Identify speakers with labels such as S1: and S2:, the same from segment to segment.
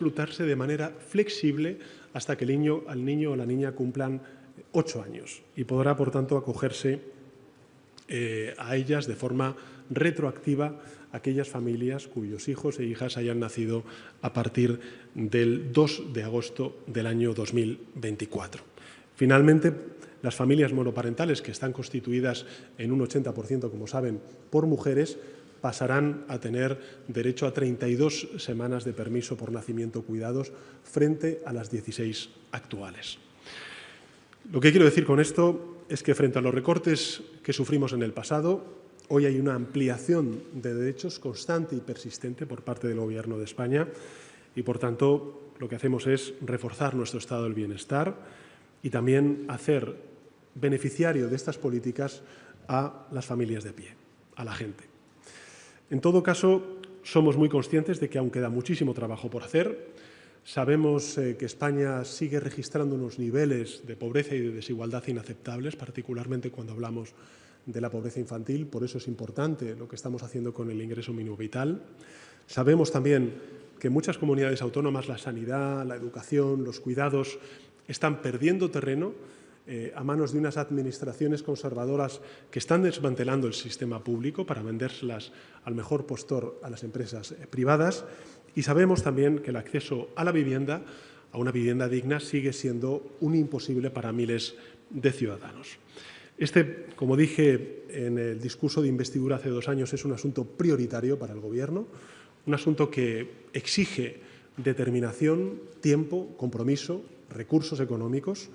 S1: reclutarse de manera flexible hasta que el niño o la niña cumplan 8 años y podrá, por tanto, acogerse a ellas de forma retroactiva aquellas familias cuyos hijos e hijas hayan nacido a partir del 2 de agosto del año 2024. Finalmente, las familias monoparentales, que están constituidas en un 80%, como saben, por mujeres, pasarán a tener derecho a 32 semanas de permiso por nacimiento o cuidados frente a las 16 actuales. Lo que quiero decir con esto es que frente a los recortes que sufrimos en el pasado, hoy hay una ampliación de derechos constante y persistente por parte del Gobierno de España y, por tanto, lo que hacemos es reforzar nuestro estado del bienestar y también hacer beneficiario de estas políticas a las familias de pie, a la gente. En todo caso, somos muy conscientes de que aún queda muchísimo trabajo por hacer. Sabemos que España sigue registrando unos niveles de pobreza y de desigualdad inaceptables, particularmente cuando hablamos de la pobreza infantil. Por eso es importante lo que estamos haciendo con el ingreso mínimo vital. Sabemos también que en muchas comunidades autónomas la sanidad, la educación, los cuidados están perdiendo terreno a manos de unas administraciones conservadoras que están desmantelando el sistema público para vendérselas al mejor postor a las empresas privadas. Y sabemos también que el acceso a la vivienda, a una vivienda digna, sigue siendo un imposible para miles de ciudadanos. Este, como dije en el discurso de investidura hace 2 años, es un asunto prioritario para el Gobierno, un asunto que exige determinación, tiempo, compromiso, recursos económicos,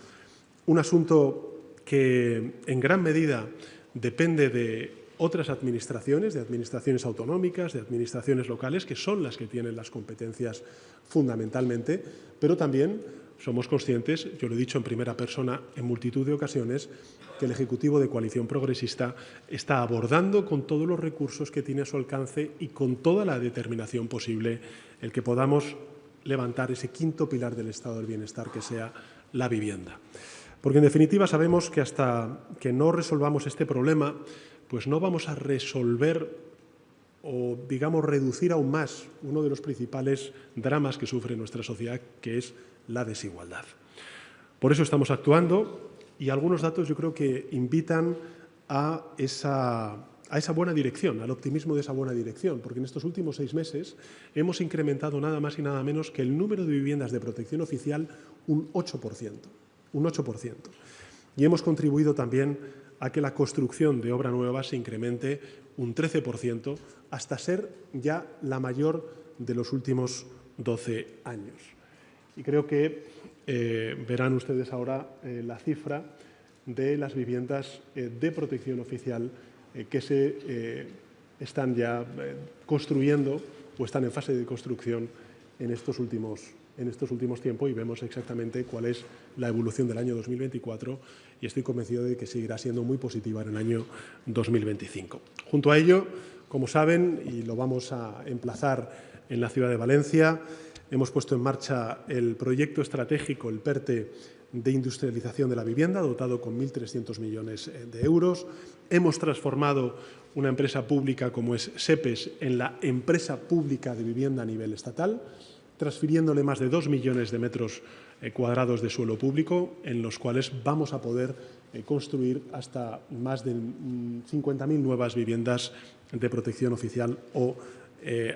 S1: un asunto que en gran medida depende de otras administraciones, de administraciones autonómicas, de administraciones locales, que son las que tienen las competencias fundamentalmente, pero también somos conscientes, yo lo he dicho en primera persona en multitud de ocasiones, que el Ejecutivo de Coalición Progresista está abordando con todos los recursos que tiene a su alcance y con toda la determinación posible el que podamos levantar ese quinto pilar del estado del bienestar, que sea la vivienda. Porque, en definitiva, sabemos que hasta que no resolvamos este problema, pues no vamos a resolver o, digamos, reducir aún más uno de los principales dramas que sufre nuestra sociedad, que es la desigualdad. Por eso estamos actuando y algunos datos yo creo que invitan a esa buena dirección, al optimismo de esa buena dirección, porque en estos últimos 6 meses hemos incrementado nada más y nada menos que el número de viviendas de protección oficial un 8%. Y hemos contribuido también a que la construcción de obra nueva se incremente un 13%, hasta ser ya la mayor de los últimos 12 años. Y creo que verán ustedes ahora la cifra de las viviendas de protección oficial que se están ya construyendo o están en fase de construcción en estos últimos tiempos, y vemos exactamente cuál es la evolución del año 2024 y estoy convencido de que seguirá siendo muy positiva en el año 2025. Junto a ello, como saben, y lo vamos a emplazar en la ciudad de Valencia, hemos puesto en marcha el proyecto estratégico, el PERTE, de industrialización de la vivienda, dotado con 1.300 millones de euros. Hemos transformado una empresa pública como es SEPES en la empresa pública de vivienda a nivel estatal, transfiriéndole más de 2 millones de metros cuadrados de suelo público, en los cuales vamos a poder construir hasta más de 50.000 nuevas viviendas de protección oficial o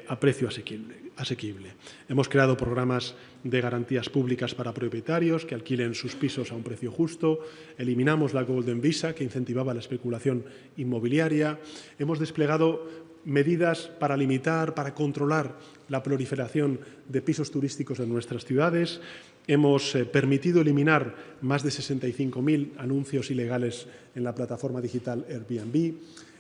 S1: a precio asequible. Hemos creado programas de garantías públicas para propietarios que alquilen sus pisos a un precio justo. Eliminamos la Golden Visa, que incentivaba la especulación inmobiliaria. Hemos desplegado medidas para limitar, para controlar la proliferación de pisos turísticos en nuestras ciudades. Hemos permitido eliminar más de 65.000 anuncios ilegales en la plataforma digital Airbnb.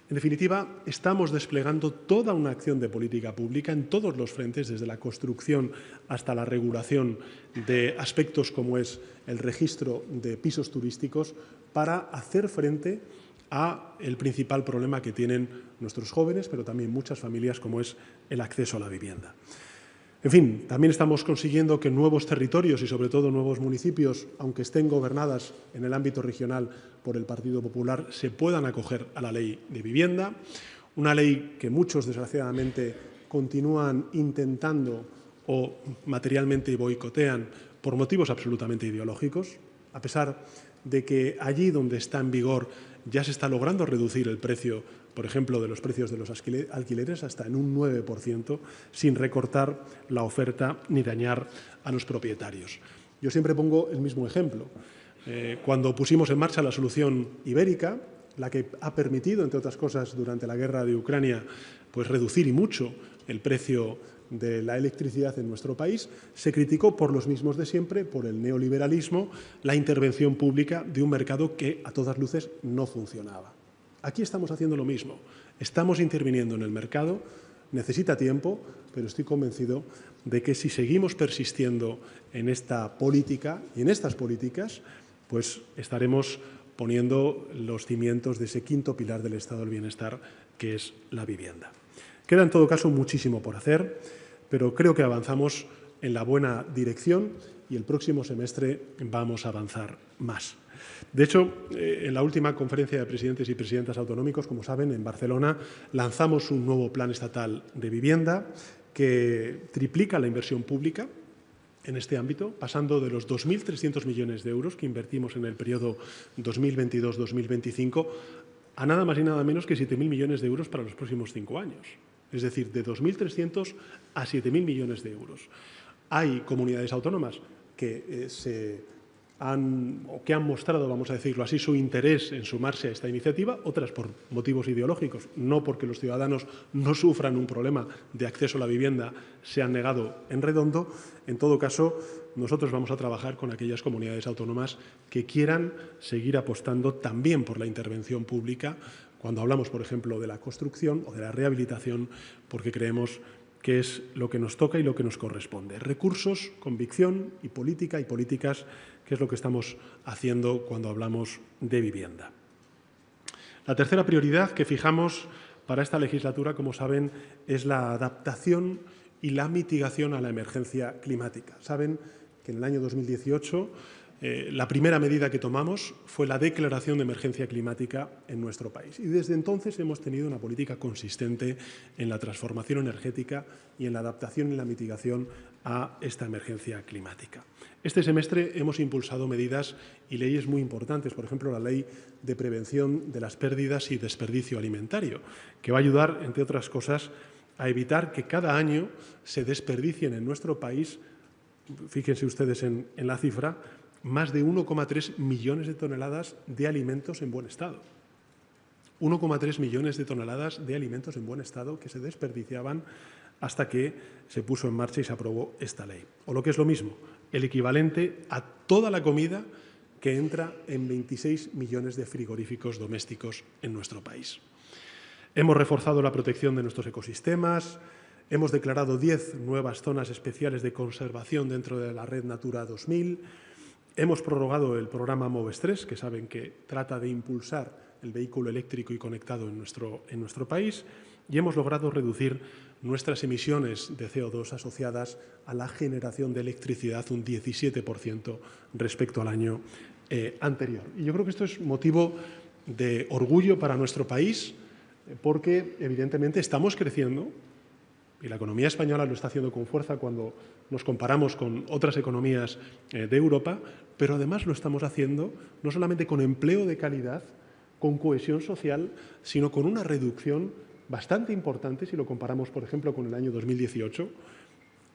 S1: En definitiva, estamos desplegando toda una acción de política pública en todos los frentes, desde la construcción hasta la regulación de aspectos como es el registro de pisos turísticos, para hacer frente a el principal problema que tienen nuestros jóvenes, pero también muchas familias, como es el acceso a la vivienda. En fin, también estamos consiguiendo que nuevos territorios y, sobre todo, nuevos municipios, aunque estén gobernadas en el ámbito regional por el Partido Popular, se puedan acoger a la Ley de Vivienda, una ley que muchos, desgraciadamente, continúan intentando o materialmente boicotean por motivos absolutamente ideológicos, a pesar de que allí donde está en vigor ya se está logrando reducir el precio, por ejemplo, de los precios de los alquileres hasta en un 9%, sin recortar la oferta ni dañar a los propietarios. Yo siempre pongo el mismo ejemplo. Cuando pusimos en marcha la solución ibérica, la que ha permitido, entre otras cosas, durante la guerra de Ucrania, pues reducir y mucho el precio de la electricidad en nuestro país, se criticó por los mismos de siempre, por el neoliberalismo, la intervención pública de un mercado que, a todas luces, no funcionaba. Aquí estamos haciendo lo mismo. Estamos interviniendo en el mercado, necesita tiempo, pero estoy convencido de que si seguimos persistiendo en esta política y en estas políticas, pues estaremos poniendo los cimientos de ese quinto pilar del estado del bienestar, que es la vivienda. Queda, en todo caso, muchísimo por hacer, pero creo que avanzamos en la buena dirección y el próximo semestre vamos a avanzar más. De hecho, en la última conferencia de presidentes y presidentas autonómicos, como saben, en Barcelona, lanzamos un nuevo plan estatal de vivienda que triplica la inversión pública en este ámbito, pasando de los 2.300 millones de euros que invertimos en el periodo 2022-2025 a nada más y nada menos que 7.000 millones de euros para los próximos 5 años. Es decir, de 2.300 a 7.000 millones de euros. Hay comunidades autónomas que han mostrado, vamos a decirlo así, su interés en sumarse a esta iniciativa, otras por motivos ideológicos, no porque los ciudadanos no sufran un problema de acceso a la vivienda, se han negado en redondo. En todo caso, nosotros vamos a trabajar con aquellas comunidades autónomas que quieran seguir apostando también por la intervención pública, cuando hablamos, por ejemplo, de la construcción o de la rehabilitación, porque creemos que es lo que nos toca y lo que nos corresponde. Recursos, convicción y políticas, que es lo que estamos haciendo cuando hablamos de vivienda. La tercera prioridad que fijamos para esta legislatura, como saben, es la adaptación y la mitigación a la emergencia climática. Saben que en el año 2018 la primera medida que tomamos fue la declaración de emergencia climática en nuestro país. Y desde entonces hemos tenido una política consistente en la transformación energética y en la adaptación y la mitigación a esta emergencia climática. Este semestre hemos impulsado medidas y leyes muy importantes, por ejemplo, la Ley de Prevención de las Pérdidas y Desperdicio Alimentario, que va a ayudar, entre otras cosas, a evitar que cada año se desperdicien en nuestro país, fíjense ustedes en la cifra, más de 1,3 millones de toneladas de alimentos en buen estado. 1,3 millones de toneladas de alimentos en buen estado que se desperdiciaban hasta que se puso en marcha y se aprobó esta ley. O lo que es lo mismo, el equivalente a toda la comida que entra en 26 millones de frigoríficos domésticos en nuestro país. Hemos reforzado la protección de nuestros ecosistemas, hemos declarado 10 nuevas zonas especiales de conservación dentro de la red Natura 2000, hemos prorrogado el programa MOVES3, que saben que trata de impulsar el vehículo eléctrico y conectado en nuestro país, y hemos logrado reducir nuestras emisiones de CO2 asociadas a la generación de electricidad un 17% respecto al año anterior. Y yo creo que esto es motivo de orgullo para nuestro país, porque evidentemente estamos creciendo, y la economía española lo está haciendo con fuerza cuando nos comparamos con otras economías de Europa, pero además lo estamos haciendo no solamente con empleo de calidad, con cohesión social, sino con una reducción bastante importante, si lo comparamos, por ejemplo, con el año 2018,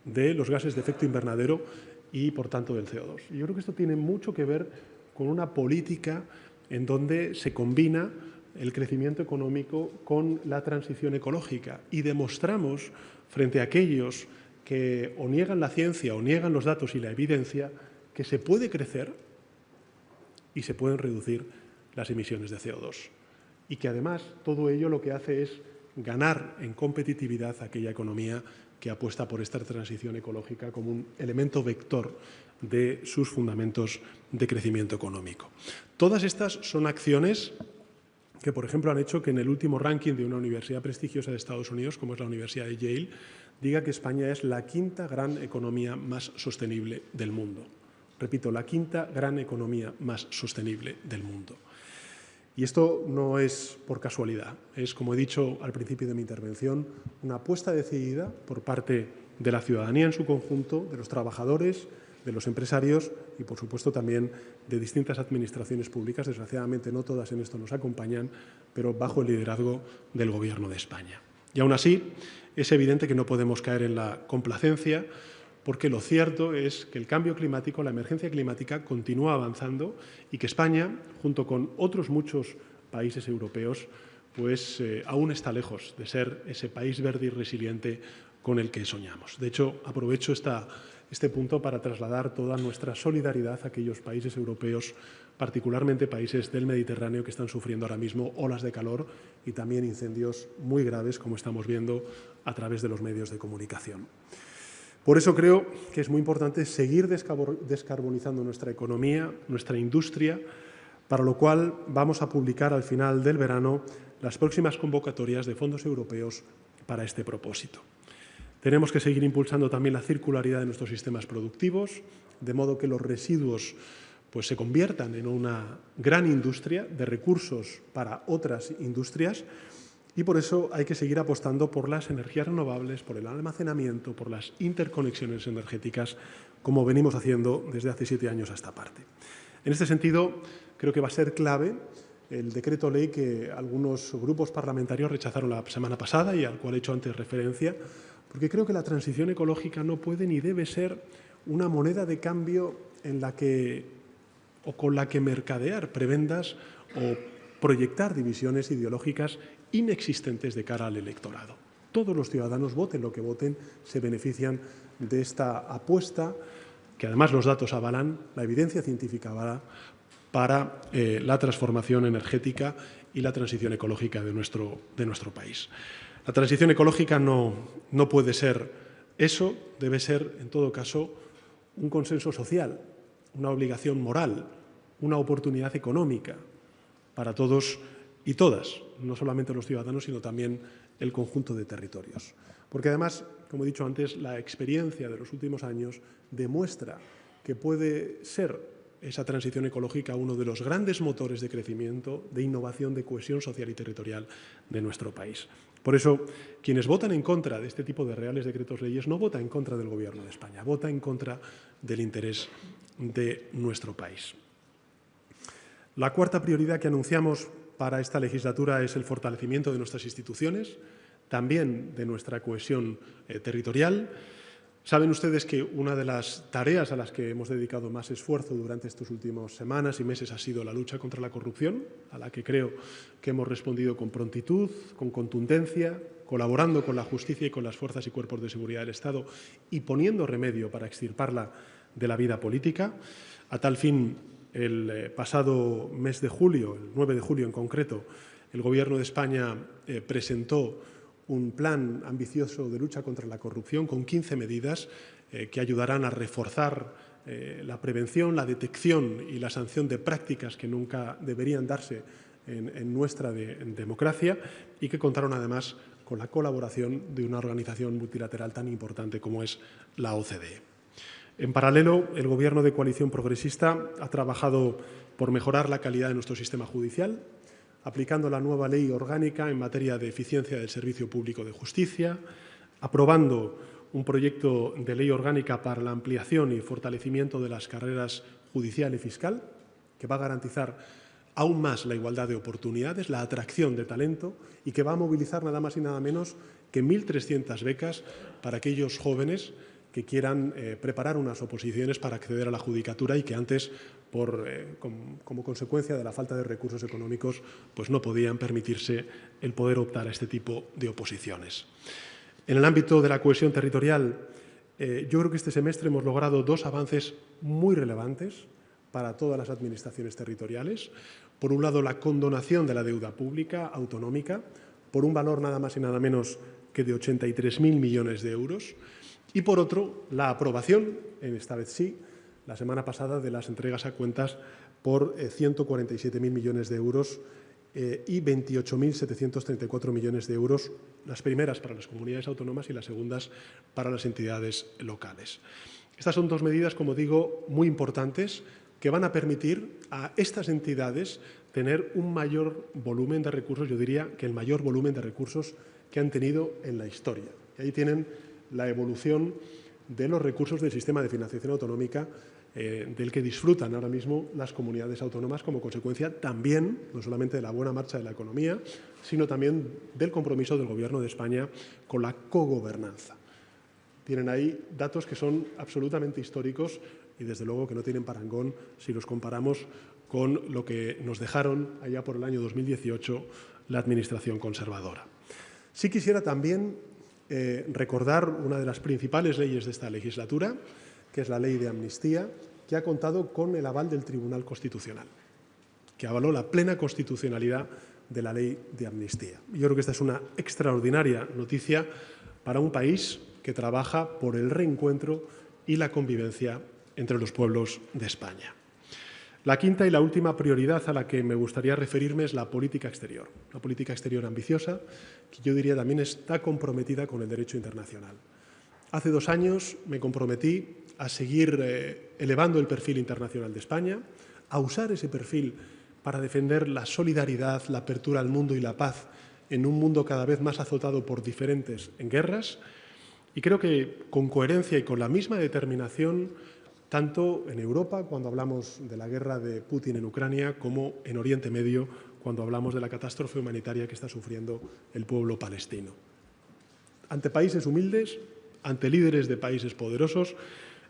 S1: de los gases de efecto invernadero y, por tanto, del CO2. Y yo creo que esto tiene mucho que ver con una política en donde se combina el crecimiento económico con la transición ecológica y demostramos frente a aquellos que o niegan la ciencia o niegan los datos y la evidencia que se puede crecer y se pueden reducir las emisiones de CO2 y que además todo ello lo que hace es ganar en competitividad a aquella economía que apuesta por esta transición ecológica como un elemento vector de sus fundamentos de crecimiento económico. Todas estas son acciones que, por ejemplo, han hecho que en el último ranking de una universidad prestigiosa de Estados Unidos, como es la Universidad de Yale, diga que España es la quinta gran economía más sostenible del mundo. Repito, la quinta gran economía más sostenible del mundo. Y esto no es por casualidad, es, como he dicho al principio de mi intervención, una apuesta decidida por parte de la ciudadanía en su conjunto, de los trabajadores, de los empresarios y, por supuesto, también de distintas administraciones públicas. Desgraciadamente, no todas en esto nos acompañan, pero bajo el liderazgo del Gobierno de España. Y aún así, es evidente que no podemos caer en la complacencia, porque lo cierto es que el cambio climático, la emergencia climática, continúa avanzando y que España, junto con otros muchos países europeos, pues aún está lejos de ser ese país verde y resiliente con el que soñamos. De hecho, aprovecho este punto para trasladar toda nuestra solidaridad a aquellos países europeos, particularmente países del Mediterráneo, que están sufriendo ahora mismo olas de calor y también incendios muy graves, como estamos viendo a través de los medios de comunicación. Por eso creo que es muy importante seguir descarbonizando nuestra economía, nuestra industria, para lo cual vamos a publicar al final del verano las próximas convocatorias de fondos europeos para este propósito. Tenemos que seguir impulsando también la circularidad de nuestros sistemas productivos, de modo que los residuos pues, se conviertan en una gran industria de recursos para otras industrias. Y por eso hay que seguir apostando por las energías renovables, por el almacenamiento, por las interconexiones energéticas, como venimos haciendo desde hace 7 años a esta parte. En este sentido, creo que va a ser clave el decreto ley que algunos grupos parlamentarios rechazaron la semana pasada y al cual he hecho antes referencia, porque creo que la transición ecológica no puede ni debe ser una moneda de cambio con la que mercadear prebendas o proyectar divisiones ideológicas inexistentes de cara al electorado. Todos los ciudadanos, voten lo que voten, se benefician de esta apuesta, que además los datos avalan, la evidencia científica avala, para la transformación energética y la transición ecológica de nuestro país. La transición ecológica no puede ser eso, debe ser, en todo caso, un consenso social, una obligación moral, una oportunidad económica para todos y todas, no solamente los ciudadanos, sino también el conjunto de territorios. Porque además, como he dicho antes, la experiencia de los últimos años demuestra que puede ser esa transición ecológica uno de los grandes motores de crecimiento, de innovación, de cohesión social y territorial de nuestro país. Por eso, quienes votan en contra de este tipo de reales decretos leyes no votan en contra del Gobierno de España, votan en contra del interés de nuestro país. La cuarta prioridad que anunciamos para esta legislatura es el fortalecimiento de nuestras instituciones, también de nuestra cohesión territorial. Saben ustedes que una de las tareas a las que hemos dedicado más esfuerzo durante estas últimas semanas y meses ha sido la lucha contra la corrupción, a la que creo que hemos respondido con prontitud, con contundencia, colaborando con la justicia y con las fuerzas y cuerpos de seguridad del Estado y poniendo remedio para extirparla de la vida política. A tal fin, el pasado mes de julio, el 9 de julio en concreto, el Gobierno de España presentó un plan ambicioso de lucha contra la corrupción con 15 medidas que ayudarán a reforzar la prevención, la detección y la sanción de prácticas que nunca deberían darse en nuestra democracia y que contaron además con la colaboración de una organización multilateral tan importante como es la OCDE. En paralelo, el Gobierno de coalición progresista ha trabajado por mejorar la calidad de nuestro sistema judicial, aplicando la nueva ley orgánica en materia de eficiencia del servicio público de justicia, aprobando un proyecto de ley orgánica para la ampliación y fortalecimiento de las carreras judicial y fiscal, que va a garantizar aún más la igualdad de oportunidades, la atracción de talento y que va a movilizar nada más y nada menos que 1.300 becas para aquellos jóvenes que quieran preparar unas oposiciones para acceder a la judicatura y que antes, como consecuencia de la falta de recursos económicos, pues no podían permitirse el poder optar a este tipo de oposiciones. En el ámbito de la cohesión territorial, yo creo que este semestre hemos logrado 2 avances muy relevantes para todas las administraciones territoriales. Por un lado, la condonación de la deuda pública autonómica por un valor nada más y nada menos que de 83.000 millones de euros. Y, por otro, la aprobación, esta vez sí, la semana pasada, de las entregas a cuentas por 147.000 millones de euros y 28.734 millones de euros, las primeras para las comunidades autónomas y las segundas para las entidades locales. Estas son 2 medidas, como digo, muy importantes que van a permitir a estas entidades tener un mayor volumen de recursos, yo diría que el mayor volumen de recursos que han tenido en la historia. Y ahí tienen la evolución de los recursos del sistema de financiación autonómica del que disfrutan ahora mismo las comunidades autónomas como consecuencia también, no solamente de la buena marcha de la economía, sino también del compromiso del Gobierno de España con la cogobernanza. Tienen ahí datos que son absolutamente históricos y, desde luego, que no tienen parangón si los comparamos con lo que nos dejaron allá por el año 2018 la Administración conservadora. Sí quisiera también recordar una de las principales leyes de esta legislatura, que es la Ley de Amnistía, que ha contado con el aval del Tribunal Constitucional, que avaló la plena constitucionalidad de la Ley de Amnistía. Yo creo que esta es una extraordinaria noticia para un país que trabaja por el reencuentro y la convivencia entre los pueblos de España. La quinta y la última prioridad a la que me gustaría referirme es la política exterior. Una política exterior ambiciosa que yo diría también está comprometida con el derecho internacional. Hace 2 años me comprometí a seguir elevando el perfil internacional de España, a usar ese perfil para defender la solidaridad, la apertura al mundo y la paz en un mundo cada vez más azotado por diferentes guerras. Y creo que con coherencia y con la misma determinación, tanto en Europa, cuando hablamos de la guerra de Putin en Ucrania, como en Oriente Medio, cuando hablamos de la catástrofe humanitaria que está sufriendo el pueblo palestino. Ante países humildes, ante líderes de países poderosos,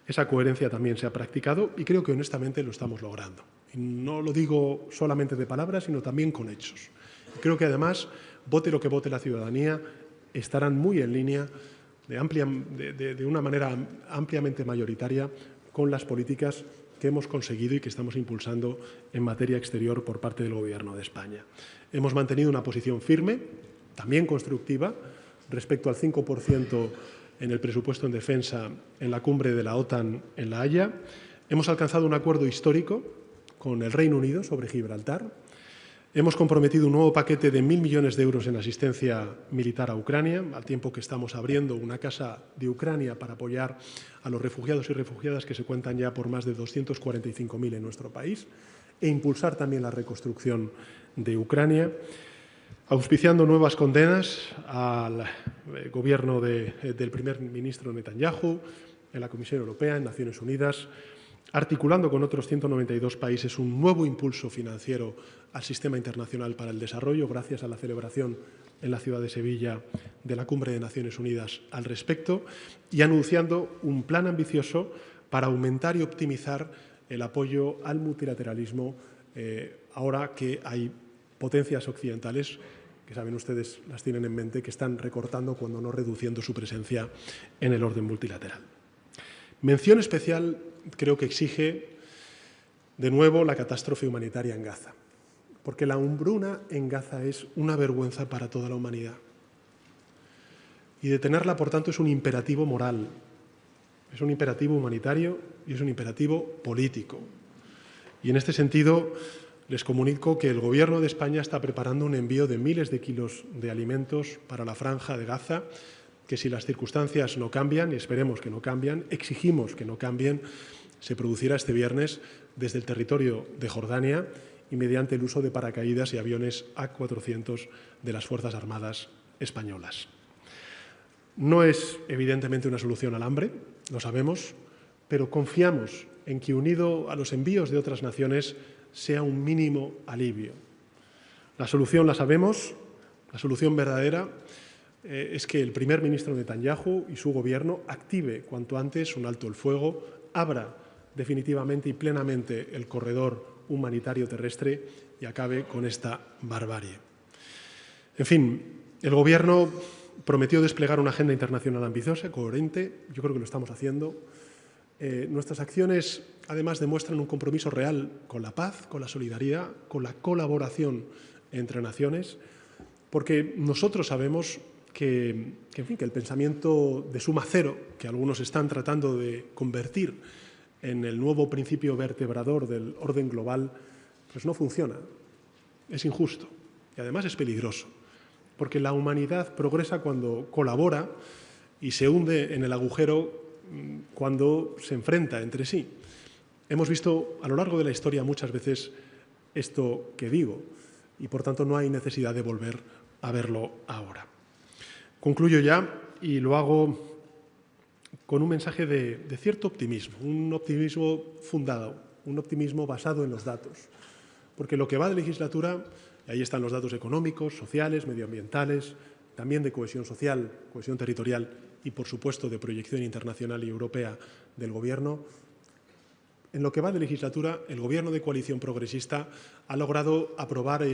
S1: esa coherencia también se ha practicado y creo que honestamente lo estamos logrando. Y no lo digo solamente de palabras, sino también con hechos. Y creo que además, vote lo que vote la ciudadanía, estarán muy en línea de una manera ampliamente mayoritaria con las políticas que hemos conseguido y que estamos impulsando en materia exterior por parte del Gobierno de España. Hemos mantenido una posición firme, también constructiva, respecto al 5% en el presupuesto en defensa en la cumbre de la OTAN en La Haya. Hemos alcanzado un acuerdo histórico con el Reino Unido sobre Gibraltar. Hemos comprometido un nuevo paquete de 1.000 millones de euros en asistencia militar a Ucrania, al tiempo que estamos abriendo una casa de Ucrania para apoyar a los refugiados y refugiadas que se cuentan ya por más de 245.000 en nuestro país, e impulsar también la reconstrucción de Ucrania, auspiciando nuevas condenas al gobierno del primer ministro Netanyahu, en la Comisión Europea, en Naciones Unidas, articulando con otros 192 países un nuevo impulso financiero al sistema internacional para el desarrollo, gracias a la celebración en la ciudad de Sevilla de la Cumbre de Naciones Unidas al respecto, y anunciando un plan ambicioso para aumentar y optimizar el apoyo al multilateralismo, ahora que hay potencias occidentales, que saben ustedes, las tienen en mente, que están recortando, cuando no reduciendo, su presencia en el orden multilateral. Mención especial creo que exige, de nuevo, la catástrofe humanitaria en Gaza, porque la hambruna en Gaza es una vergüenza para toda la humanidad. Y detenerla, por tanto, es un imperativo moral, es un imperativo humanitario y es un imperativo político. Y en este sentido, les comunico que el Gobierno de España está preparando un envío de miles de kilos de alimentos para la franja de Gaza, que si las circunstancias no cambian, y esperemos que no cambian, exigimos que no cambien, se producirá este viernes desde el territorio de Jordania y mediante el uso de paracaídas y aviones A400 de las Fuerzas Armadas españolas. No es, evidentemente, una solución al hambre, lo sabemos, pero confiamos en que, unido a los envíos de otras naciones, sea un mínimo alivio. La solución la sabemos, la solución verdadera es que el primer ministro Netanyahu y su gobierno active cuanto antes un alto el fuego, abra definitivamente y plenamente el corredor humanitario terrestre y acabe con esta barbarie. En fin, el Gobierno prometió desplegar una agenda internacional ambiciosa, coherente. Yo creo que lo estamos haciendo. Nuestras acciones, además, demuestran un compromiso real con la paz, con la solidaridad, con la colaboración entre naciones, porque nosotros sabemos que el pensamiento de suma cero, que algunos están tratando de convertir en el nuevo principio vertebrador del orden global, pues no funciona, es injusto y además es peligroso, porque la humanidad progresa cuando colabora y se hunde en el agujero cuando se enfrenta entre sí. Hemos visto a lo largo de la historia muchas veces esto que digo y, por tanto, no hay necesidad de volver a verlo ahora. Concluyo ya y lo hago con un mensaje de cierto optimismo, un optimismo fundado, un optimismo basado en los datos. Porque lo que va de legislatura, y ahí están los datos económicos, sociales, medioambientales, también de cohesión social, cohesión territorial y, por supuesto, de proyección internacional y europea del Gobierno. En lo que va de legislatura, el Gobierno de coalición progresista ha logrado aprobar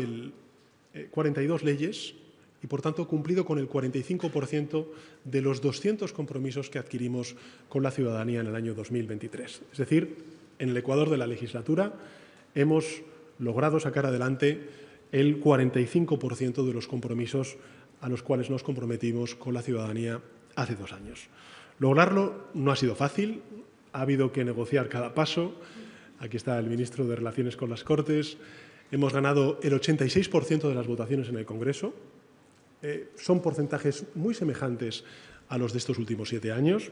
S1: 42 leyes y, por tanto, cumplido con el 45% de los 200 compromisos que adquirimos con la ciudadanía en el año 2023. Es decir, en el Ecuador de la legislatura hemos logrado sacar adelante el 45% de los compromisos a los cuales nos comprometimos con la ciudadanía hace 2 años. Lograrlo no ha sido fácil, ha habido que negociar cada paso. Aquí está el ministro de Relaciones con las Cortes. Hemos ganado el 86% de las votaciones en el Congreso. Son porcentajes muy semejantes a los de estos últimos 7 años.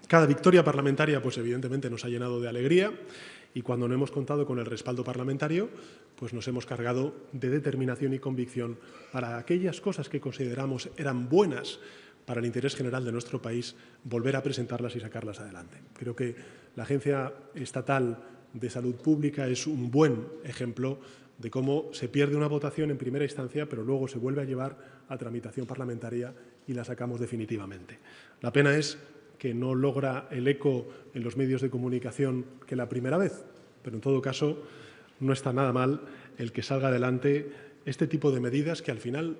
S1: Cada victoria parlamentaria, pues evidentemente nos ha llenado de alegría, y cuando no hemos contado con el respaldo parlamentario, pues nos hemos cargado de determinación y convicción para aquellas cosas que consideramos eran buenas para el interés general de nuestro país, volver a presentarlas y sacarlas adelante. Creo que la Agencia Estatal de Salud Pública es un buen ejemplo de cómo se pierde una votación en primera instancia, pero luego se vuelve a llevar a tramitación parlamentaria y la sacamos definitivamente. La pena es que no logra el eco en los medios de comunicación que la primera vez, pero en todo caso no está nada mal el que salga adelante este tipo de medidas que al final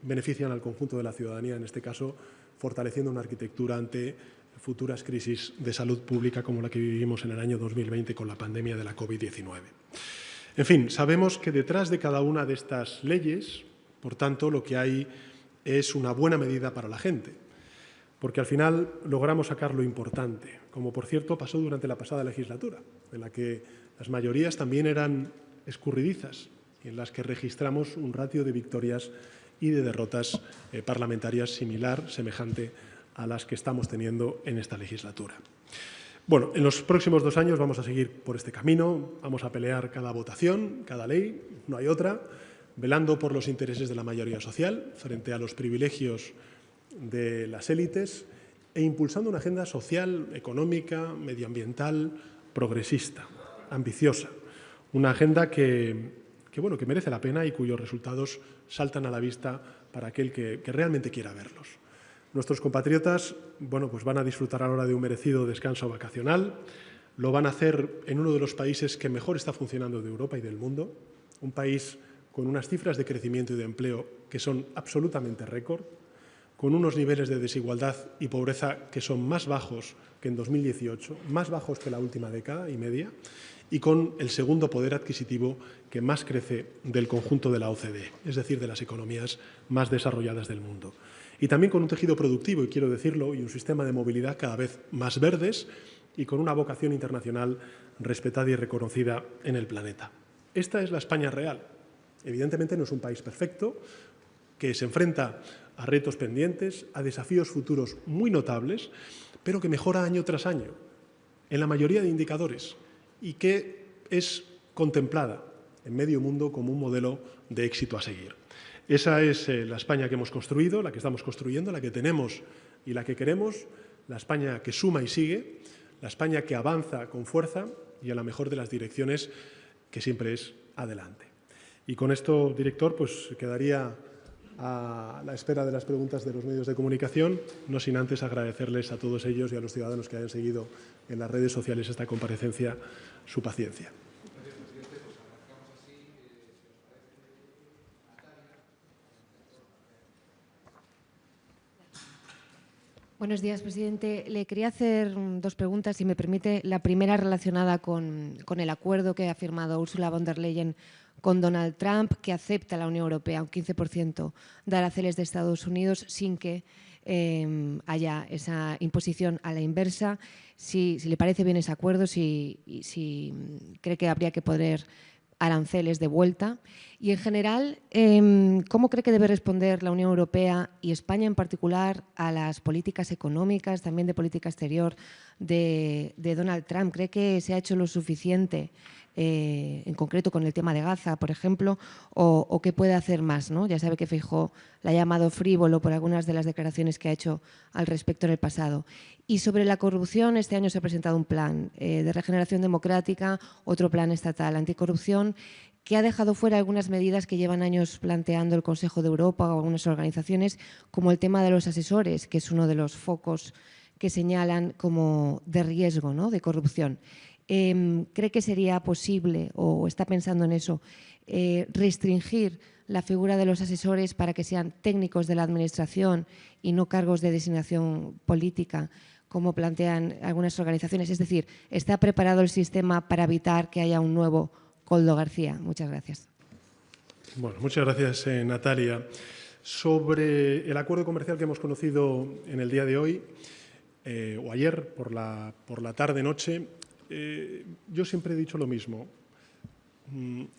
S1: benefician al conjunto de la ciudadanía, en este caso fortaleciendo una arquitectura ante futuras crisis de salud pública como la que vivimos en el año 2020 con la pandemia de la COVID-19. En fin, sabemos que detrás de cada una de estas leyes, por tanto, lo que hay es una buena medida para la gente, porque al final logramos sacar lo importante, como por cierto pasó durante la pasada legislatura, en la que las mayorías también eran escurridizas y en las que registramos un ratio de victorias y de derrotas parlamentarias semejante a las que estamos teniendo en esta legislatura. Bueno, en los próximos 2 años vamos a seguir por este camino, vamos a pelear cada votación, cada ley, no hay otra, velando por los intereses de la mayoría social frente a los privilegios de las élites e impulsando una agenda social, económica, medioambiental, progresista, ambiciosa. Una agenda que merece la pena y cuyos resultados saltan a la vista para aquel que realmente quiera verlos. Nuestros compatriotas pues van a disfrutar ahora de un merecido descanso vacacional. Lo van a hacer en uno de los países que mejor está funcionando de Europa y del mundo, un país con unas cifras de crecimiento y de empleo que son absolutamente récord, con unos niveles de desigualdad y pobreza que son más bajos que en 2018, más bajos que la última década y media, y con el segundo poder adquisitivo que más crece del conjunto de la OCDE, es decir, de las economías más desarrolladas del mundo. Y también con un tejido productivo, y quiero decirlo, y un sistema de movilidad cada vez más verdes y con una vocación internacional respetada y reconocida en el planeta. Esta es la España real. Evidentemente no es un país perfecto, que se enfrenta a retos pendientes, a desafíos futuros muy notables, pero que mejora año tras año en la mayoría de indicadores y que es contemplada en medio mundo como un modelo de éxito a seguir. Esa es la España que hemos construido, la que estamos construyendo, la que tenemos y la que queremos, la España que suma y sigue, la España que avanza con fuerza y a la mejor de las direcciones, que siempre es adelante. Y con esto, director, pues quedaría a la espera de las preguntas de los medios de comunicación, no sin antes agradecerles a todos ellos y a los ciudadanos que hayan seguido en las redes sociales esta comparecencia su paciencia.
S2: Buenos días, presidente. Le quería hacer 2 preguntas, si me permite. La primera relacionada con el acuerdo que ha firmado Ursula von der Leyen con Donald Trump, que acepta a la Unión Europea un 15% de aranceles de Estados Unidos sin que haya esa imposición a la inversa. Si le parece bien ese acuerdo, si cree que habría que poner aranceles de vuelta. Y, en general, ¿cómo cree que debe responder la Unión Europea y España en particular a las políticas económicas, también de política exterior, de Donald Trump? ¿Cree que se ha hecho lo suficiente en concreto con el tema de Gaza, por ejemplo, o qué puede hacer más, ¿no? Ya sabe que Feijóo la ha llamado frívolo por algunas de las declaraciones que ha hecho al respecto en el pasado. Y sobre la corrupción, este año se ha presentado un plan de regeneración democrática, otro plan estatal anticorrupción, que ha dejado fuera algunas medidas que llevan años planteando el Consejo de Europa o algunas organizaciones, como el tema de los asesores, que es uno de los focos que señalan como de riesgo, ¿no?, de corrupción. ¿Cree que sería posible, o está pensando en eso, restringir la figura de los asesores para que sean técnicos de la Administración y no cargos de designación política, como plantean algunas organizaciones? Es decir, ¿está preparado el sistema para evitar que haya un nuevo Koldo García? Muchas gracias.
S1: Bueno, muchas gracias, Natalia. Sobre el acuerdo comercial que hemos conocido en el día de hoy, o ayer por la tarde-noche, yo siempre he dicho lo mismo.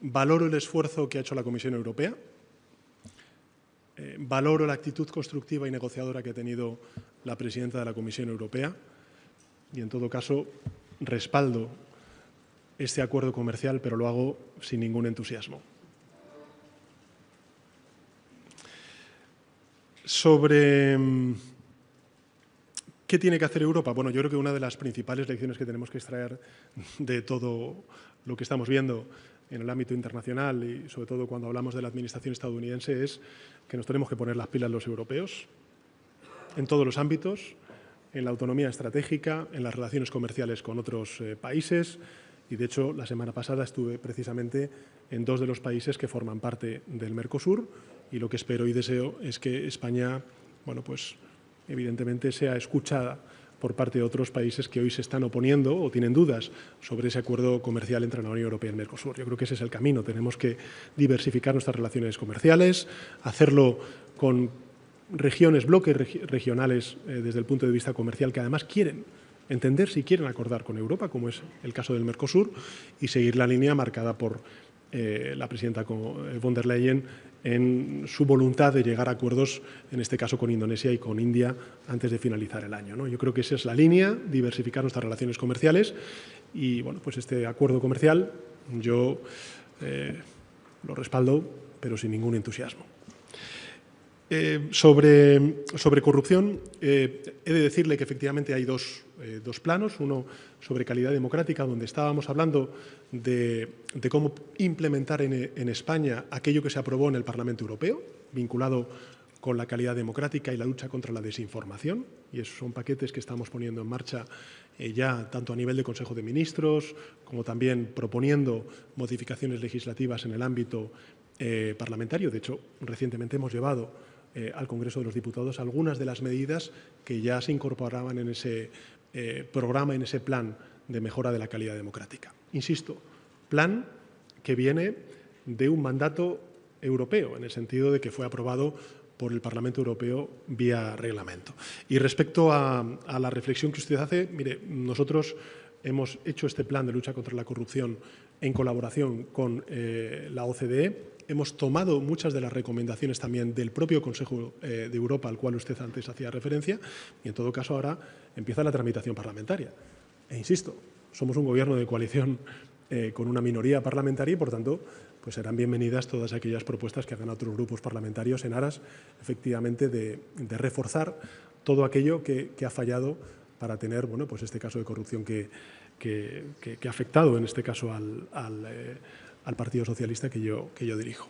S1: Valoro el esfuerzo que ha hecho la Comisión Europea, valoro la actitud constructiva y negociadora que ha tenido la presidenta de la Comisión Europea y, en todo caso, respaldo este acuerdo comercial, pero lo hago sin ningún entusiasmo. Sobre ¿qué tiene que hacer Europa? Bueno, yo creo que una de las principales lecciones que tenemos que extraer de todo lo que estamos viendo en el ámbito internacional y sobre todo cuando hablamos de la administración estadounidense es que nos tenemos que poner las pilas los europeos en todos los ámbitos, en la autonomía estratégica, en las relaciones comerciales con otros países. Y, de hecho, la semana pasada estuve precisamente en 2 de los países que forman parte del Mercosur y lo que espero y deseo es que España, bueno, pues evidentemente sea escuchada por parte de otros países que hoy se están oponiendo o tienen dudas sobre ese acuerdo comercial entre la Unión Europea y el Mercosur. Yo creo que ese es el camino. Tenemos que diversificar nuestras relaciones comerciales, hacerlo con regiones, bloques regionales desde el punto de vista comercial que además quieren entender si quieren acordar con Europa, como es el caso del Mercosur, y seguir la línea marcada por la presidenta von der Leyen en su voluntad de llegar a acuerdos, en este caso con Indonesia y con India, antes de finalizar el año, ¿no? Yo creo que esa es la línea, diversificar nuestras relaciones comerciales y, bueno, pues este acuerdo comercial yo lo respaldo, pero sin ningún entusiasmo. Sobre corrupción, he de decirle que efectivamente hay dos planos, uno sobre calidad democrática, donde estábamos hablando de cómo implementar en España aquello que se aprobó en el Parlamento Europeo, vinculado con la calidad democrática y la lucha contra la desinformación, y esos son paquetes que estamos poniendo en marcha ya tanto a nivel de Consejo de Ministros como también proponiendo modificaciones legislativas en el ámbito parlamentario. De hecho, recientemente hemos llevado al Congreso de los Diputados algunas de las medidas que ya se incorporaban en ese programa, en ese plan de mejora de la calidad democrática. Insisto, plan que viene de un mandato europeo, en el sentido de que fue aprobado por el Parlamento Europeo vía reglamento. Y respecto a la reflexión que usted hace, mire, nosotros hemos hecho este plan de lucha contra la corrupción en colaboración con la OCDE. Hemos tomado muchas de las recomendaciones también del propio Consejo de Europa, al cual usted antes hacía referencia, y en todo caso ahora empieza la tramitación parlamentaria. E insisto, somos un gobierno de coalición con una minoría parlamentaria y, por tanto, pues serán bienvenidas todas aquellas propuestas que hagan otros grupos parlamentarios en aras, efectivamente, de reforzar todo aquello que ha fallado para tener, bueno, pues este caso de corrupción que ha afectado, en este caso, al Partido Socialista que yo dirijo.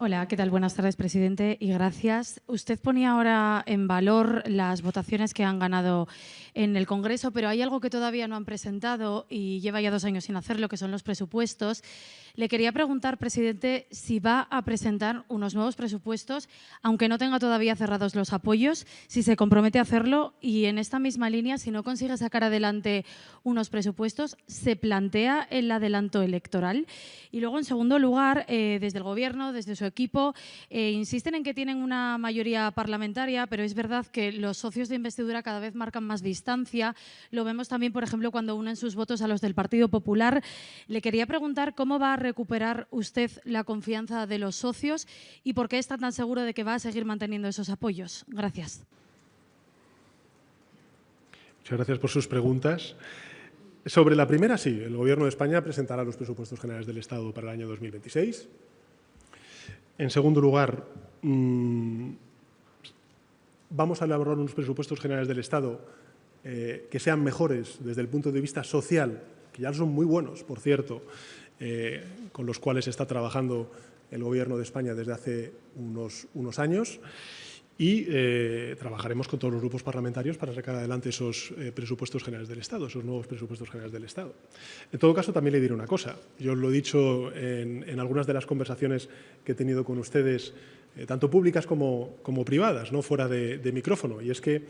S3: Hola, ¿qué tal? Buenas tardes, presidente, y gracias. Usted ponía ahora en valor las votaciones que han ganado en el Congreso, pero hay algo que todavía no han presentado y lleva ya 2 años sin hacerlo, que son los presupuestos. Le quería preguntar, presidente, si va a presentar unos nuevos presupuestos, aunque no tenga todavía cerrados los apoyos, si se compromete a hacerlo, y en esta misma línea, si no consigue sacar adelante unos presupuestos, ¿se plantea el adelanto electoral? Y luego, en segundo lugar, desde el Gobierno, desde su equipo, insisten en que tienen una mayoría parlamentaria, pero es verdad que los socios de investidura cada vez marcan más distancia. Lo vemos también, por ejemplo, cuando unen sus votos a los del Partido Popular. Le quería preguntar cómo va a recuperar usted la confianza de los socios y por qué está tan seguro de que va a seguir manteniendo esos apoyos. Gracias.
S1: Muchas gracias por sus preguntas. Sobre la primera, sí, el Gobierno de España presentará los presupuestos generales del Estado para el año 2026. En segundo lugar, vamos a elaborar unos presupuestos generales del Estado que sean mejores desde el punto de vista social, que ya son muy buenos, por cierto, con los cuales está trabajando el Gobierno de España desde hace unos años, y trabajaremos con todos los grupos parlamentarios para sacar adelante esos presupuestos generales del Estado, esos nuevos presupuestos generales del Estado. En todo caso, también le diré una cosa. Yo lo he dicho en algunas de las conversaciones que he tenido con ustedes, tanto públicas como privadas, no fuera de micrófono, y es que,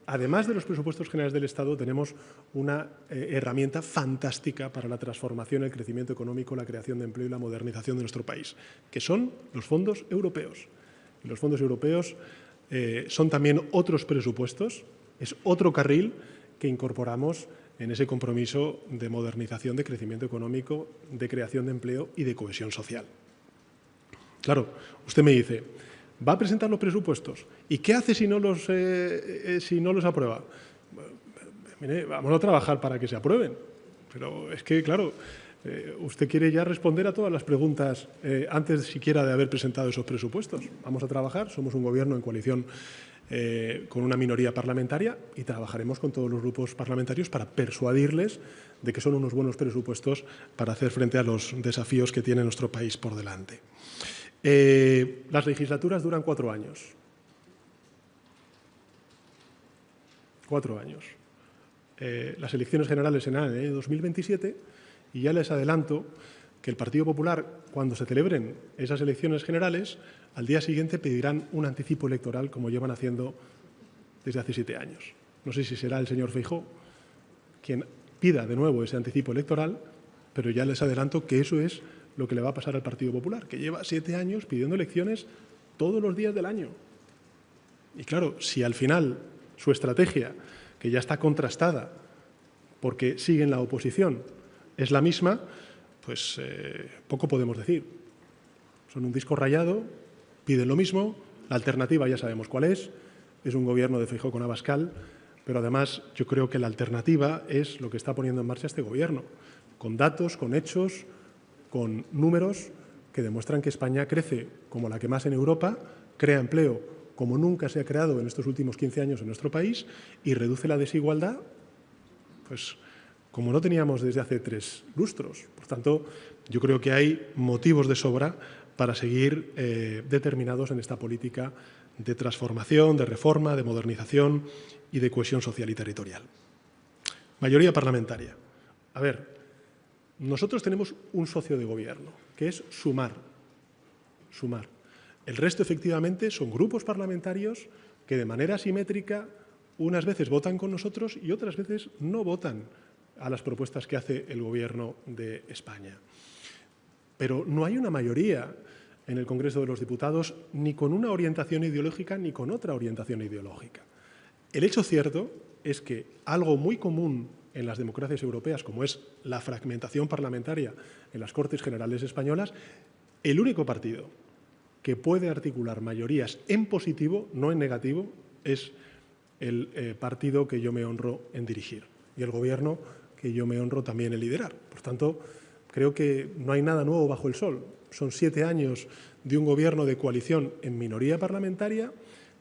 S1: además de los presupuestos generales del Estado, tenemos una herramienta fantástica para la transformación, el crecimiento económico, la creación de empleo y la modernización de nuestro país, que son los fondos europeos. Y los fondos europeos son también otros presupuestos, es otro carril que incorporamos en ese compromiso de modernización, de crecimiento económico, de creación de empleo y de cohesión social. Claro, usted me dice, ¿va a presentar los presupuestos? ¿Y qué hace si no los aprueba? Mire, vamos a trabajar para que se aprueben. Pero es que, claro, usted quiere ya responder a todas las preguntas antes siquiera de haber presentado esos presupuestos. Vamos a trabajar, somos un Gobierno en coalición con una minoría parlamentaria y trabajaremos con todos los grupos parlamentarios para persuadirles de que son unos buenos presupuestos para hacer frente a los desafíos que tiene nuestro país por delante. Las legislaturas duran 4 años. 4 años. Las elecciones generales serán en el año 2027 y ya les adelanto que el Partido Popular, cuando se celebren esas elecciones generales, al día siguiente pedirán un anticipo electoral como llevan haciendo desde hace 7 años. No sé si será el señor Feijóo quien pida de nuevo ese anticipo electoral, pero ya les adelanto que eso es lo que le va a pasar al Partido Popular, que lleva 7 años pidiendo elecciones todos los días del año. Y claro, si al final su estrategia, que ya está contrastada porque sigue en la oposición, es la misma, pues poco podemos decir. Son un disco rayado, piden lo mismo, la alternativa ya sabemos cuál es un Gobierno de Feijóo con Abascal, pero además yo creo que la alternativa es lo que está poniendo en marcha este Gobierno, con datos, con hechos, con números que demuestran que España crece como la que más en Europa, crea empleo como nunca se ha creado en estos últimos 15 años en nuestro país y reduce la desigualdad, pues como no teníamos desde hace 3 lustros. Por tanto, yo creo que hay motivos de sobra para seguir determinados en esta política de transformación, de reforma, de modernización y de cohesión social y territorial. Mayoría parlamentaria. A ver, nosotros tenemos un socio de gobierno, que es Sumar. Sumar. El resto, efectivamente, son grupos parlamentarios que de manera asimétrica unas veces votan con nosotros y otras veces no votan a las propuestas que hace el Gobierno de España. Pero no hay una mayoría en el Congreso de los Diputados ni con una orientación ideológica ni con otra orientación ideológica. El hecho cierto es que algo muy común en las democracias europeas, como es la fragmentación parlamentaria en las Cortes Generales españolas, el único partido que puede articular mayorías en positivo, no en negativo, es el partido que yo me honro en dirigir y el Gobierno que yo me honro también en liderar. Por tanto, creo que no hay nada nuevo bajo el sol. Son 7 años de un Gobierno de coalición en minoría parlamentaria,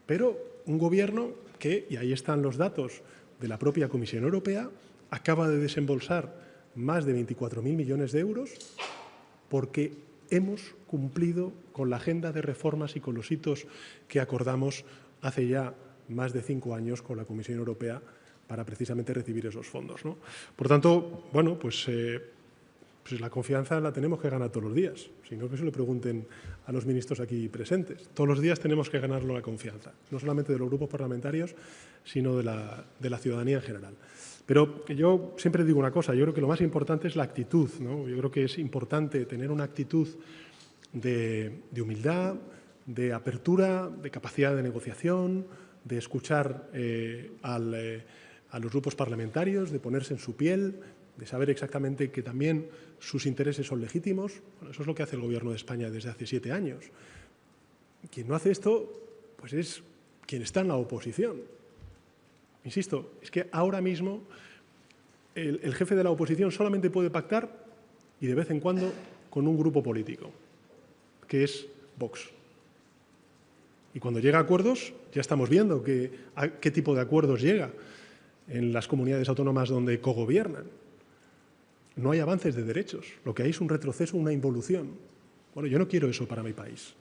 S1: pero un Gobierno que, y ahí están los datos de la propia Comisión Europea, acaba de desembolsar más de 24.000 millones de euros porque hemos cumplido con la agenda de reformas y con los hitos que acordamos hace ya más de 5 años con la Comisión Europea para precisamente recibir esos fondos, ¿no? Por tanto, bueno, pues la confianza la tenemos que ganar todos los días, sino que se lo pregunten a los ministros aquí presentes. Todos los días tenemos que ganarlo la confianza, no solamente de los grupos parlamentarios, sino de la ciudadanía en general. Pero yo siempre digo una cosa, yo creo que lo más importante es la actitud, ¿no? Yo creo que es importante tener una actitud de humildad, de apertura, de capacidad de negociación, de escuchar a los grupos parlamentarios, de ponerse en su piel, de saber exactamente que también sus intereses son legítimos. Bueno, eso es lo que hace el Gobierno de España desde hace 7 años. Quien no hace esto, pues es quien está en la oposición. Insisto, es que ahora mismo el jefe de la oposición solamente puede pactar, y de vez en cuando, con un grupo político, que es Vox. Y cuando llega a acuerdos, ya estamos viendo a qué tipo de acuerdos llega en las comunidades autónomas donde cogobiernan. No hay avances de derechos, lo que hay es un retroceso, una involución. Bueno, yo no quiero eso para mi país.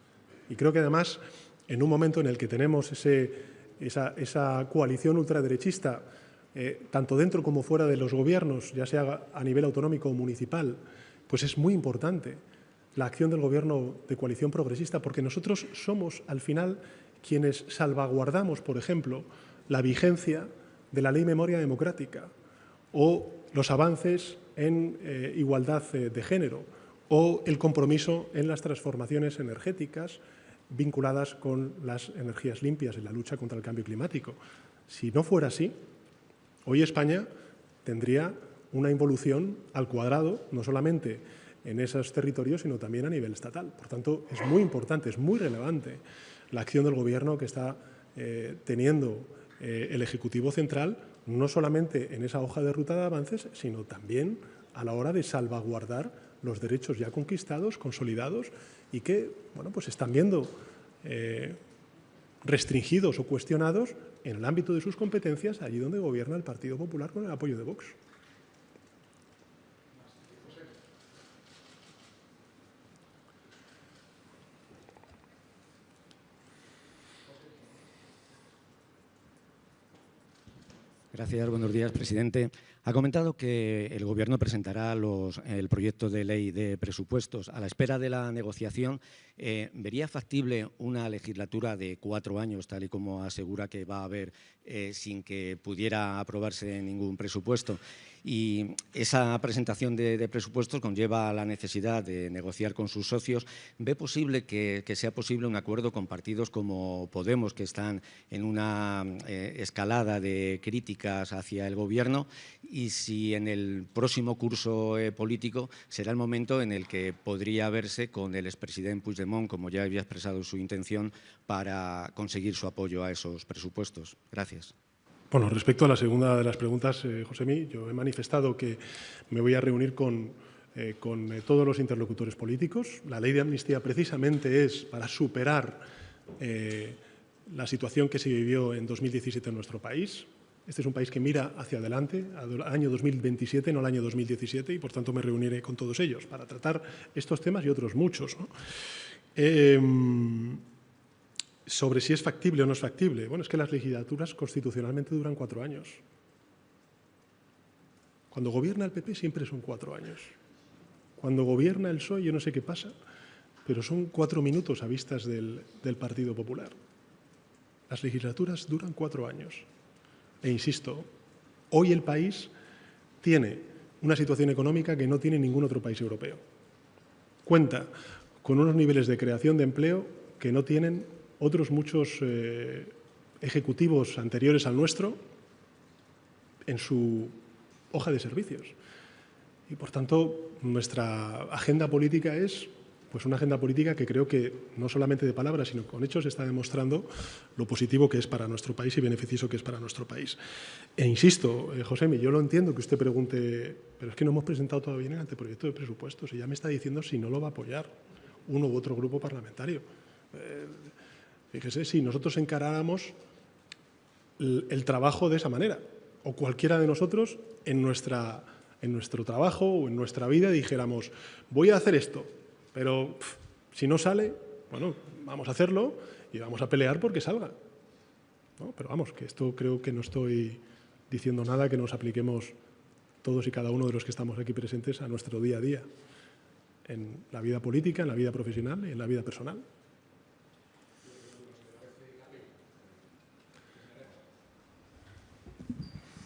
S1: Y creo que además, en un momento en el que tenemos esa coalición ultraderechista, tanto dentro como fuera de los gobiernos, ya sea a nivel autonómico o municipal, pues es muy importante la acción del Gobierno de coalición progresista, porque nosotros somos, al final, quienes salvaguardamos, por ejemplo, la vigencia de la Ley Memoria Democrática o los avances en igualdad de género o el compromiso en las transformaciones energéticas vinculadas con las energías limpias y la lucha contra el cambio climático. Si no fuera así, hoy España tendría una involución al cuadrado, no solamente en esos territorios, sino también a nivel estatal. Por tanto, es muy importante, es muy relevante la acción del Gobierno que está teniendo el Ejecutivo Central, no solamente en esa hoja de ruta de avances, sino también a la hora de salvaguardar los derechos ya conquistados, consolidados y que pues están viendo restringidos o cuestionados en el ámbito de sus competencias, allí donde gobierna el Partido Popular con el apoyo de Vox.
S4: Gracias, buenos días, presidente. Ha comentado que el Gobierno presentará el proyecto de ley de presupuestos. A la espera de la negociación, ¿vería factible una legislatura de 4 años, tal y como asegura que va a haber, sin que pudiera aprobarse ningún presupuesto? Y esa presentación de presupuestos conlleva la necesidad de negociar con sus socios. ¿Ve posible que sea posible un acuerdo con partidos como Podemos, que están en una escalada de críticas hacia el Gobierno? Y si en el próximo curso político será el momento en el que podría verse con el expresidente Puigdemont, como ya había expresado su intención, para conseguir su apoyo a esos presupuestos. Gracias.
S1: Bueno, respecto a la segunda de las preguntas, Josemi, yo he manifestado que me voy a reunir con todos los interlocutores políticos. La ley de amnistía precisamente es para superar la situación que se vivió en 2017 en nuestro país. Este es un país que mira hacia adelante, al año 2027, no al año 2017, y por tanto me reuniré con todos ellos para tratar estos temas y otros muchos, ¿no? Sobre si es factible o no es factible. Bueno, es que las legislaturas constitucionalmente duran 4 años. Cuando gobierna el PP siempre son 4 años. Cuando gobierna el PSOE yo no sé qué pasa, pero son 4 minutos a vistas del Partido Popular. Las legislaturas duran 4 años. E insisto, hoy el país tiene una situación económica que no tiene ningún otro país europeo. Cuenta con unos niveles de creación de empleo que no tienen otros muchos ejecutivos anteriores al nuestro en su hoja de servicios. Y, por tanto, nuestra agenda política es una agenda política que creo que no solamente de palabras, sino con hechos está demostrando lo positivo que es para nuestro país y beneficioso que es para nuestro país. E insisto, Josemi, yo lo entiendo que usted pregunte, pero es que no hemos presentado todavía el anteproyecto de presupuestos y ya me está diciendo si no lo va a apoyar uno u otro grupo parlamentario. Fíjese, si nosotros encaráramos el trabajo de esa manera, o cualquiera de nosotros en nuestro trabajo o en nuestra vida dijéramos, voy a hacer esto, pero si no sale, bueno, vamos a hacerlo y vamos a pelear porque salga. ¿No? Pero vamos, que esto creo que no estoy diciendo nada que nos apliquemos todos y cada uno de los que estamos aquí presentes a nuestro día a día, en la vida política, en la vida profesional y en la vida personal.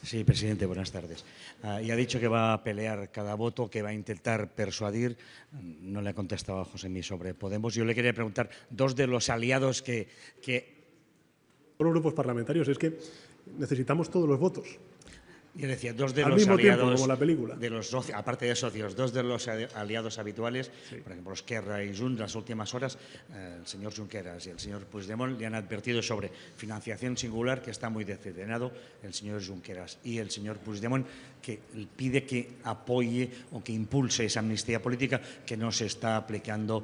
S5: Sí, presidente, buenas tardes. Y ha dicho que va a pelear cada voto, que va a intentar persuadir. No le ha contestado a Josemi sobre Podemos. Yo le quería preguntar, 2 de los aliados que...
S1: Los grupos parlamentarios, es que necesitamos todos los votos.
S5: Yo decía, dos de
S1: al
S5: los
S1: mismo tiempo,
S5: aliados,
S1: como la película.
S5: aparte de socios, dos de los aliados habituales, sí. Por ejemplo, Esquerra y Junts, las últimas horas, el señor Junqueras y el señor Puigdemont le han advertido sobre financiación singular, que está muy decepcionado el señor Junqueras, y el señor Puigdemont, que pide que apoye o que impulse esa amnistía política que no se está aplicando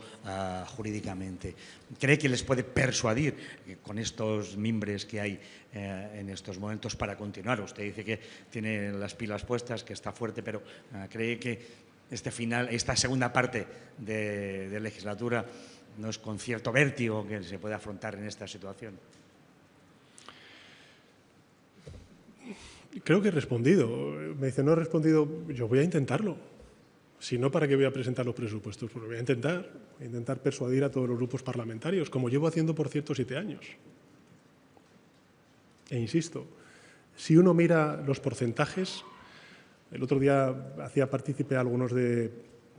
S5: jurídicamente. ¿Cree que les puede persuadir con estos mimbres que hay en estos momentos para continuar? Usted dice que tiene las pilas puestas, que está fuerte, pero ¿cree que esta segunda parte de legislatura no es con cierto vértigo que se puede afrontar en esta situación?
S1: Creo que he respondido. Me dice, no he respondido, yo voy a intentarlo. Si no, ¿para qué voy a presentar los presupuestos? Pues voy a intentar persuadir a todos los grupos parlamentarios, como llevo haciendo, por cierto, 7 años. E insisto, si uno mira los porcentajes, el otro día hacía partícipe a algunos de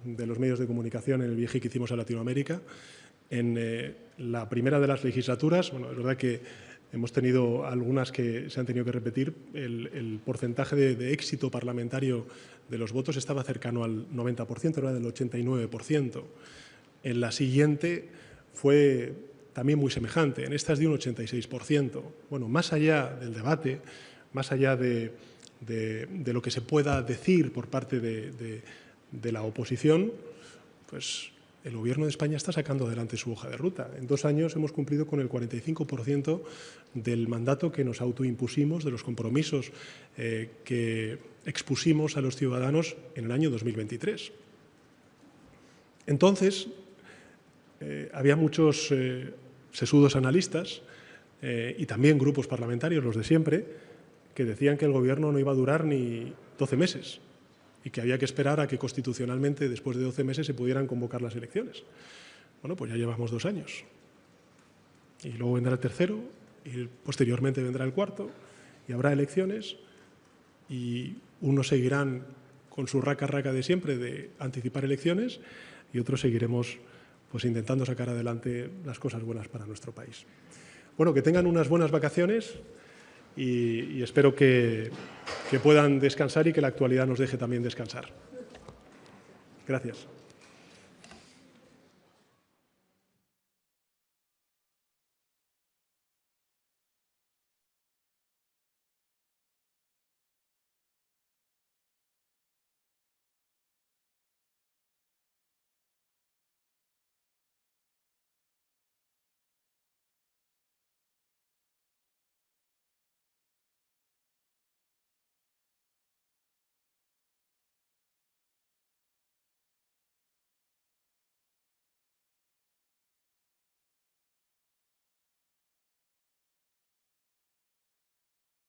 S1: los medios de comunicación en el viaje que hicimos a Latinoamérica. En la primera de las legislaturas, bueno, es verdad que hemos tenido algunas que se han tenido que repetir, el porcentaje de éxito parlamentario de los votos estaba cercano al 90%, era del 89%. En la siguiente fue también muy semejante, en esta es de un 86%. Bueno, más allá del debate, más allá de lo que se pueda decir por parte de la oposición, pues el Gobierno de España está sacando adelante su hoja de ruta. En 2 años hemos cumplido con el 45% del mandato que nos autoimpusimos, de los compromisos que expusimos a los ciudadanos en el año 2023. Entonces, había muchos sesudos analistas y también grupos parlamentarios, los de siempre, que decían que el Gobierno no iba a durar ni 12 meses y que había que esperar a que constitucionalmente, después de 12 meses, se pudieran convocar las elecciones. Bueno, pues ya llevamos 2 años. Y luego vendrá el tercero, y posteriormente vendrá el cuarto, y habrá elecciones, y unos seguirán con su raca de siempre de anticipar elecciones, y otros seguiremos pues intentando sacar adelante las cosas buenas para nuestro país. Bueno, que tengan unas buenas vacaciones y espero que puedan descansar y que la actualidad nos deje también descansar. Gracias.